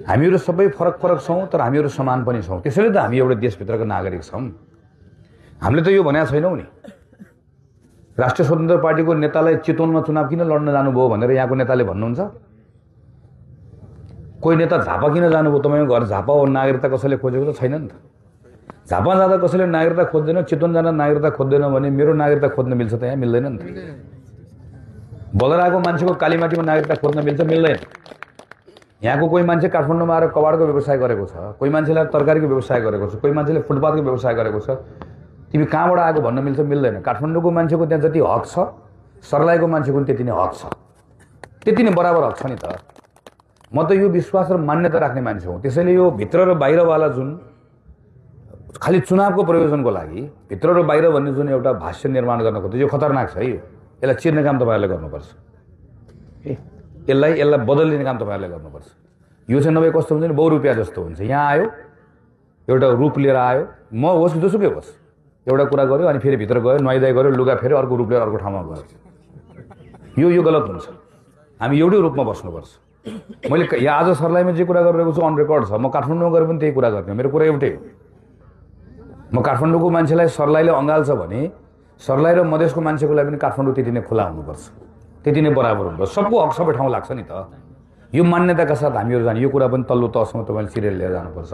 हामीहरू सबै फरक फरक छौँ तर हामीहरू समान पनि छौँ। त्यसैले त हामी एउटा देशभित्रका नागरिक छौँ। हामीले त यो भनेको छैनौँ नि राष्ट्रिय स्वतन्त्र पार्टीको नेतालाई चितवनमा चुनाव किन लड्न जानुभयो भनेर यहाँको नेताले भन्नुहुन्छ। कोही नेता झापा किन जानुभयो, तपाईँको घर झापा हो, नागरिकता कसैले खोजेको त छैन नि त। झापा जाँदा कसैले नागरिकता खोज्दैन, चितवन जाँदा नागरिकता खोज्दैन भने मेरो नागरिकता खोज्न मिल्छ त? यहाँ मिल्दैन नि त। बजार आएको मान्छेको कालीमाटीमा नागरिकता खोज्न मिल्छ? मिल्दैन। यहाँको कोही मान्छे काठमाडौँमा आएर कबाडको व्यवसाय गरेको छ, कोही मान्छेले तरकारीको व्यवसाय गरेको छ, कोही मान्छेले फुटपाथको व्यवसाय गरेको छ। तिमी कहाँबाट आएको भन्न मिल्छ? मिल्दैन। काठमाडौँको मान्छेको त्यहाँ जति हक छ सर्लाहीको मान्छेको पनि त्यति नै हक छ, त्यति नै बराबर हक छ नि त। म त यो विश्वास र मान्यता राख्ने मान्छे हुँ। त्यसैले यो भित्र र बाहिरवाला जुन खालि चुनावको प्रयोजनको लागि भित्र र बाहिर भन्ने जुन एउटा भाष्य निर्माण गर्न खोज्छ यो खतरनाक छ है। यसलाई चिर्ने काम तपाईँहरूले गर्नुपर्छ। यसलाई बदलिने काम तपाईँहरूले गर्नुपर्छ। यो चाहिँ नभए कस्तो हुन्छ नि, बहुरूपियाँ जस्तो हुन्छ। यहाँ आयो एउटा रूप लिएर आयो, म होस् जोसुकै होस्, एउटा कुरा गर्यो अनि फेरि भित्र गयो, नुहाइदाइ गर्यो, लुगा फेरि अर्को रूप लिएर अर्को ठाउँमा गयो। यो गलत हुन्छ। हामी एउटै रूपमा बस्नुपर्छ। मैले यहाँ आज सर्लाहीमा जे कुरा गरिरहेको छु अन रेकर्ड छ। म काठमाडौँमा गएर पनि त्यही कुरा गर्ने हो। मेरो कुरा एउटै हो। म काठमाडौँको मान्छेलाई सर्लाहीले अँगाल्छ भने सर्लाही र मधेसको मान्छेको लागि पनि काठमाडौँ त्यति नै खुला हुनुपर्छ, त्यति नै बराबर हुनुपर्छ। सबको हक सबै ठाउँ लाग्छ नि त। यो मान्यताका साथ हामीहरू जाने, यो कुरा पनि तल्लो तहसम्म तपाईँले सिरियल लिएर जानुपर्छ।